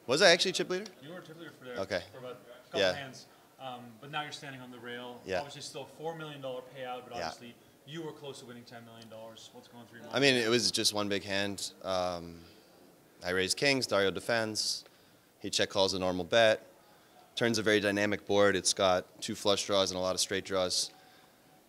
Was I actually chip leader? You were chip leader for, okay. for about a couple hands, but now you're standing on the rail. Yeah. Obviously still a $4 million payout, but obviously you were close to winning $10 million. What's going through your mind? I mean, it was just one big hand. I raised kings, Dario defends. He check calls a normal bet. Turns a very dynamic board. It's got 2 flush draws and a lot of straight draws.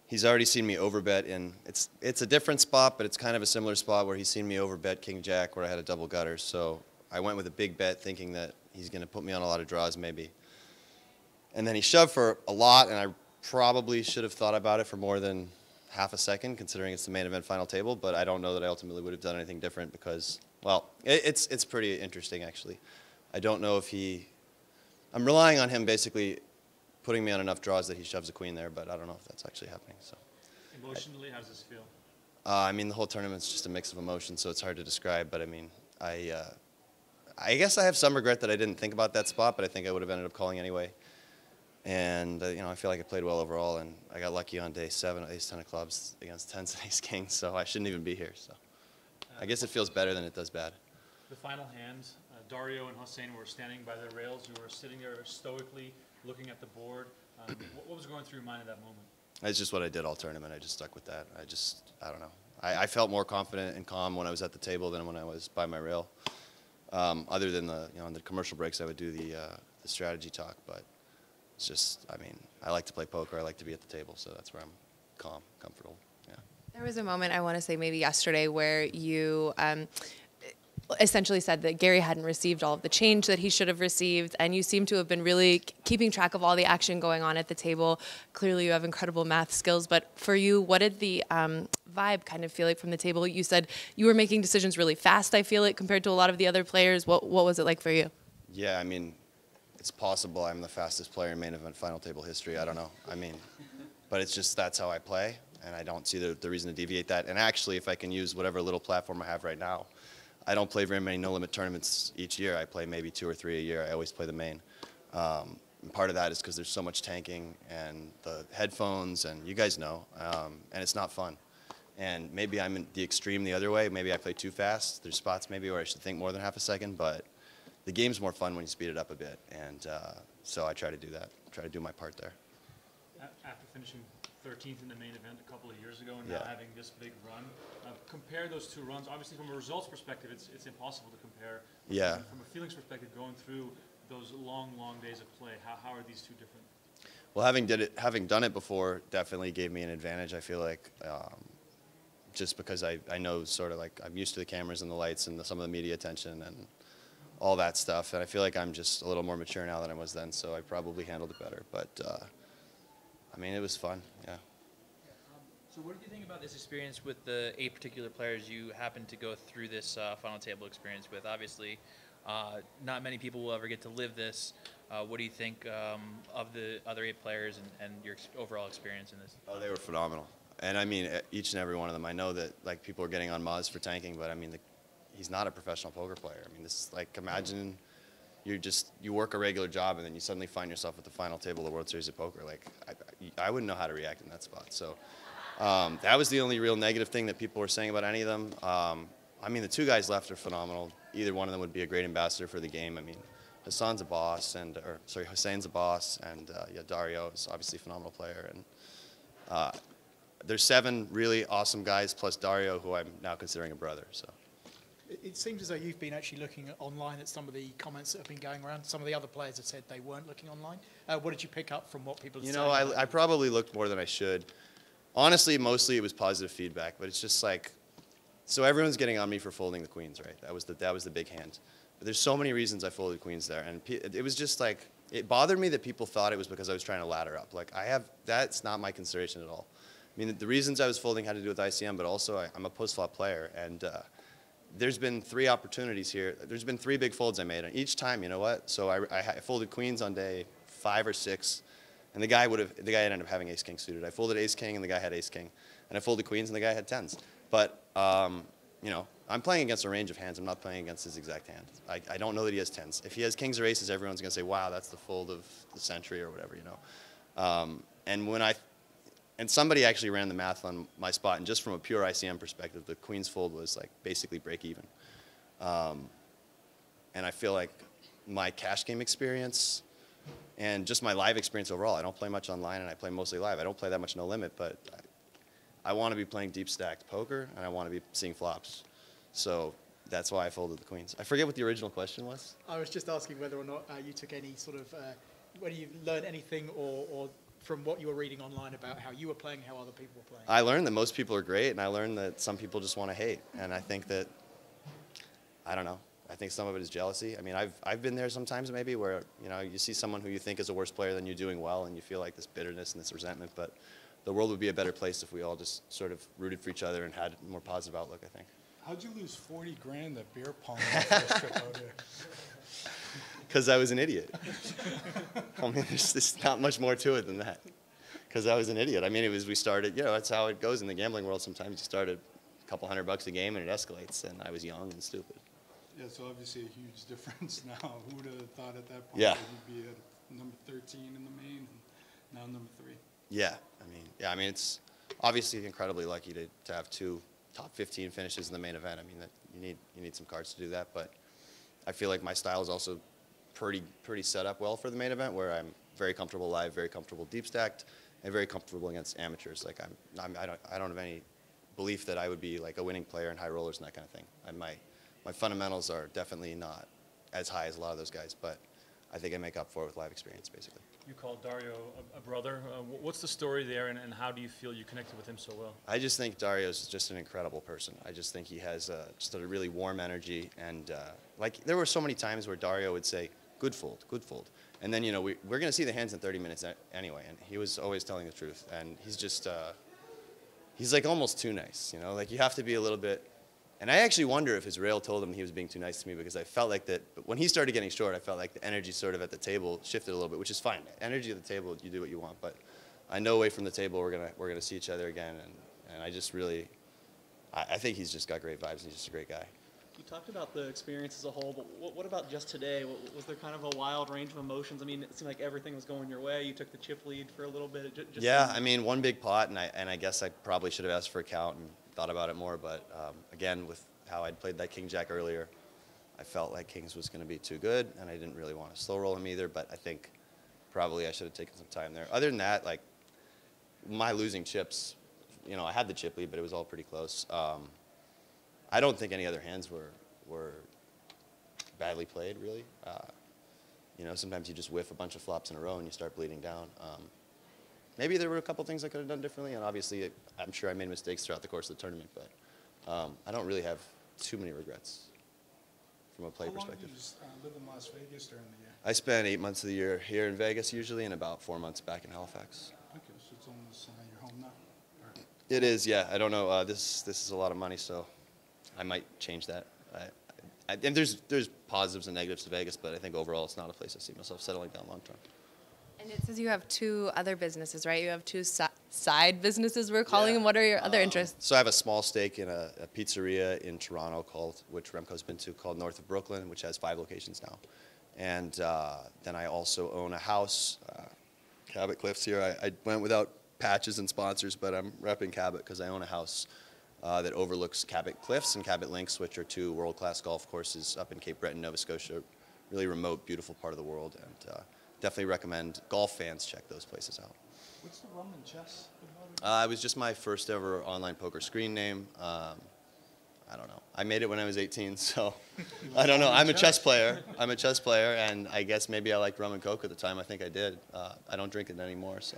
He's already seen me overbet in, it's a different spot, but it's kind of a similar spot where he's seen me overbet king jack where I had a double gutter. So I went with a big bet thinking that he's going to put me on a lot of draws maybe. And then he shoved for a lot, and I probably should have thought about it for more than half a second considering it's the main event final table, but I don't know that I ultimately would have done anything different because, well, it's pretty interesting actually. I don't know if I'm relying on him basically putting me on enough draws that he shoves a queen there, but I don't know if that's actually happening. So, emotionally, how does this feel? I mean, the whole tournament's just a mix of emotions, so it's hard to describe. But I mean, I guess I have some regret that I didn't think about that spot, but I think I would have ended up calling anyway. And you know, I feel like I played well overall, and I got lucky on day 7, ace-10 of clubs against 10s and ace-king, so I shouldn't even be here. So, I guess it feels better than it does bad. The final hand, Dario and Hossein were standing by their rails. You were sitting there stoically looking at the board. What was going through your mind at that moment? That's just what I did all tournament. I just stuck with that. I don't know. I felt more confident and calm when I was at the table than when I was by my rail. Other than on the commercial breaks, I would do the strategy talk. But it's just, I mean, I like to play poker. I like to be at the table, so that's where I'm calm, comfortable. Yeah. There was a moment, I want to say maybe yesterday, where you essentially said that Gary hadn't received all of the change that he should have received, and you seem to have been really keeping track of all the action going on at the table. Clearly you have incredible math skills, but for you, what did the vibe kind of feel like from the table? You said you were making decisions really fast, I feel like, compared to a lot of the other players. What was it like for you? Yeah, I mean, it's possible I'm the fastest player in main event final table history. I don't know. I mean, but it's just that's how I play, and I don't see the reason to deviate that. And actually, if I can use whatever little platform I have right now, I don't play very many no-limit tournaments each year. I play maybe 2 or 3 a year. I always play the main. And part of that is because there's so much tanking and the headphones, and you guys know, and it's not fun. And maybe I'm in the extreme the other way. Maybe I play too fast. There's spots maybe where I should think more than half a second, but the game's more fun when you speed it up a bit. And so I try to do that, try to do my part there. After finishing 13th in the main event a couple of years ago and now having this big run, compare those 2 runs. Obviously, from a results perspective, it's impossible to compare. Yeah. From a feelings perspective, going through those long days of play, how are these 2 different? Well, having done it before definitely gave me an advantage. I feel like just because I know sort of like I'm used to the cameras and the lights and some of the media attention and all that stuff, and I feel like I'm just a little more mature now than I was then, so I probably handled it better. But I mean, it was fun, yeah. So what did you think about this experience with the 8 particular players you happened to go through this final table experience with? Obviously, not many people will ever get to live this. What do you think of the other 8 players and your overall experience in this? Oh, they were phenomenal. And I mean, each and every one of them. I know that like people are getting on Maz for tanking, but I mean, he's not a professional poker player. I mean, this is like, imagine you work a regular job and then you suddenly find yourself at the final table of the World Series of Poker. Like, I wouldn't know how to react in that spot. So that was the only real negative thing that people were saying about any of them. I mean, the 2 guys left are phenomenal. Either one of them would be a great ambassador for the game. I mean, Hossein a boss, and yeah, Dario is obviously a phenomenal player. And there's 7 really awesome guys plus Dario, who I'm now considering a brother. So. It seems as though you've been actually looking online at some of the comments that have been going around. Some of the other players have said they weren't looking online. What did you pick up from what people are saying? You know, I probably looked more than I should. Honestly, mostly it was positive feedback, but it's just like, so everyone's getting on me for folding the queens, right? That was the big hand. But there's so many reasons I folded queens there, and it was just like, it bothered me that people thought it was because I was trying to ladder up. Like, that's not my consideration at all. I mean, the reasons I was folding had to do with ICM, but also I'm a post-flop player, and there's been 3 opportunities here. There's been 3 big folds I made, and each time, you know what? So I folded queens on day 5 or 6, and the guy ended up having ace-king suited. I folded ace-king, and the guy had ace-king, and I folded queens, and the guy had 10s. But you know, I'm playing against a range of hands. I'm not playing against his exact hand. I don't know that he has 10s. If he has kings or aces, everyone's gonna say, "Wow, that's the fold of the century," or whatever, you know. And somebody actually ran the math on my spot, and just from a pure ICM perspective, the queen's fold was like basically break even. And I feel like my cash game experience and just my live experience overall. I don't play much online, and I play mostly live. I don't play that much no limit, but I want to be playing deep stacked poker, and I want to be seeing flops. So that's why I folded the queens. I forget what the original question was. I was just asking whether or not you took any sort of, whether you learned anything or from what you were reading online about how you were playing, how other people were playing. I learned that most people are great, and I learned that some people just want to hate. And I think that, I don't know, I think some of it is jealousy. I mean, I've been there sometimes maybe where, you know, you see someone who you think is a worse player than you doing well, and you feel like this bitterness and this resentment. But the world would be a better place if we all just sort of rooted for each other and had a more positive outlook, I think. How'd you lose 40 grand at beer pong on the first trip out here? Because I was an idiot. I mean, there's not much more to it than that. Because I was an idiot. I mean, we started, you know, that's how it goes in the gambling world. Sometimes you start at a couple $100 a game and it escalates, and I was young and stupid. Yeah, so obviously a huge difference now. Who would have thought at that point Yeah. that you'd be at number 13 in the main and now number 3? Yeah, I mean, it's obviously incredibly lucky to have 2 top 15 finishes in the main event. I mean, that you need some cards to do that, but I feel like my style is also pretty set up well for the main event, where I'm very comfortable live, very comfortable deep stacked, and very comfortable against amateurs. Like I don't have any belief that I would be like a winning player in high rollers and that kind of thing. My fundamentals are definitely not as high as a lot of those guys, but I think I make up for it with live experience, basically. You called Dario a brother. What's the story there, and how do you feel you connected with him so well? I just think Dario's just an incredible person. I just think he has just a really warm energy, and like there were so many times where Dario would say, good fold, and then, you know, we're going to see the hands in 30 minutes anyway, and he was always telling the truth, and he's just, he's like almost too nice, you know, like you have to be a little bit, and I actually wonder if his rail told him he was being too nice to me, because I felt like that, when he started getting short, I felt like the energy sort of at the table shifted a little bit, which is fine. Energy at the table, you do what you want, but I know away from the table we're gonna see each other again, and I just really, I think he's just got great vibes, and he's just a great guy. You talked about the experience as a whole, but what about just today? Was there kind of a wild range of emotions? I mean, it seemed like everything was going your way. You took the chip lead for a little bit. Yeah, I mean, one big pot, and I guess I probably should have asked for a count and thought about it more, but again, with how I'd played that king-jack earlier, I felt like kings was going to be too good, and I didn't really want to slow roll him either, but I think probably I should have taken some time there. Other than that, like, my losing chips, you know, I had the chip lead, but it was all pretty close. I don't think any other hands were badly played, really. You know, sometimes you just whiff a bunch of flops in a row and you start bleeding down. Maybe there were a couple things I could have done differently, and obviously I'm sure I made mistakes throughout the course of the tournament, but I don't really have too many regrets from a play perspective. How long do you live in Las Vegas during the year? I spend 8 months of the year here in Vegas usually, and about 4 months back in Halifax. Okay, so it's almost your home now. Or, It is, yeah. I don't know. This is a lot of money, so I might change that. And there's positives and negatives to Vegas, but I think overall it's not a place I see myself settling down long term. And it says you have 2 other businesses, right? You have 2 side businesses, we're calling Yeah. them. What are your other interests? So I have a small stake in a pizzeria in Toronto which Remco's been to, called North of Brooklyn, which has 5 locations now. And then I also own a house, Cabot Cliffs here. I went without patches and sponsors, but I'm repping Cabot because I own a house that overlooks Cabot Cliffs and Cabot Links, which are 2 world-class golf courses up in Cape Breton, Nova Scotia. Really remote, beautiful part of the world, and definitely recommend golf fans check those places out. what's the rum and chess about it? It was just my first ever online poker screen name. I don't know. I made it when I was 18, so I don't know. I'm a chess player. And I guess maybe I liked rum and coke at the time. I think I did. I don't drink it anymore, so.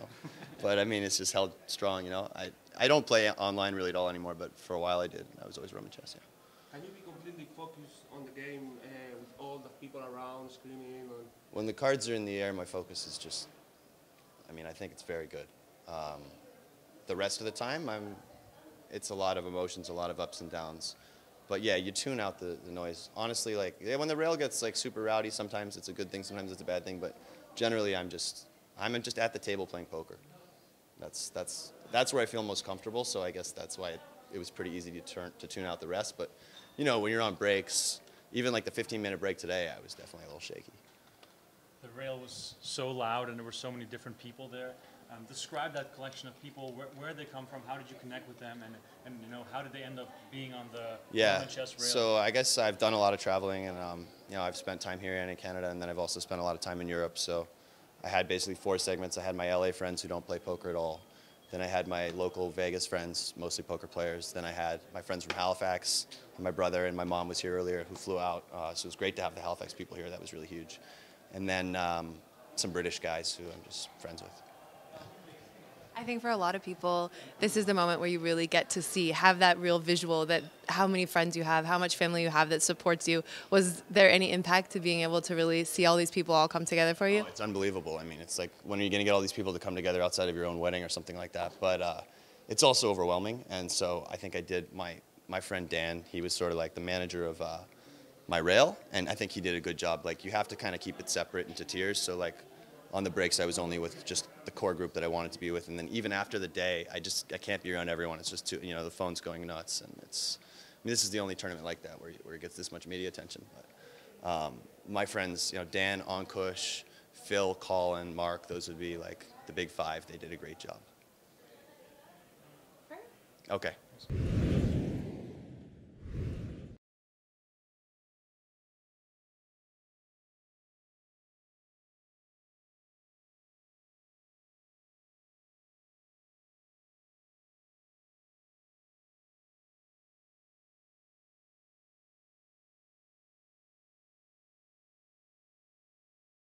But I mean, it's just held strong, you know. I don't play online really at all anymore, but for a while I did. I was always rum and chess, yeah. Can you be completely focused on the game with all the people around screaming? When the cards are in the air, my focus is just, I mean, I think it's very good. The rest of the time, it's a lot of emotions, a lot of ups and downs. But yeah, you tune out the noise. Honestly, like, yeah, when the rail gets like super rowdy, sometimes it's a good thing, sometimes it's a bad thing, but generally I'm just at the table playing poker. That's where I feel most comfortable, so I guess that's why it was pretty easy to tune out the rest. But, you know, when you're on breaks, even like the 15-minute break today, I was definitely a little shaky. The rail was so loud, and there were so many different people there. Describe that collection of people. Where they come from? How did you connect with them? And you know, how did they end up being on the Yeah, chess rail? so I guess I've done a lot of traveling, and you know, I've spent time here and in Canada, and then I've also spent a lot of time in Europe. So I had basically 4 segments. I had my LA friends who don't play poker at all. Then I had my local Vegas friends, mostly poker players. Then I had my friends from Halifax, and my brother and my mom was here earlier who flew out. So it was great to have the Halifax people here. That was really huge. And then some British guys who I'm just friends with. I think for a lot of people, this is the moment where you really get to have that real visual that how many friends you have, how much family you have that supports you. Was there any impact to being able to really see all these people all come together for you? Oh, it's unbelievable. I mean, it's like, when are you going to get all these people to come together outside of your own wedding or something like that? But it's also overwhelming. And so I think I did, my friend Dan, he was sort of like the manager of my rail. And I think he did a good job. Like, you have to kind of keep it separate into tiers. So like, on the breaks, I was only with just the core group that I wanted to be with, and then even after the day, I can't be around everyone. It's just too, you know, the phone's going nuts, and it's. I mean, this is the only tournament like that where it gets this much media attention. But my friends, you know, Dan, Ankush, Phil, Colin, Mark, those would be like the big 5. They did a great job. Okay.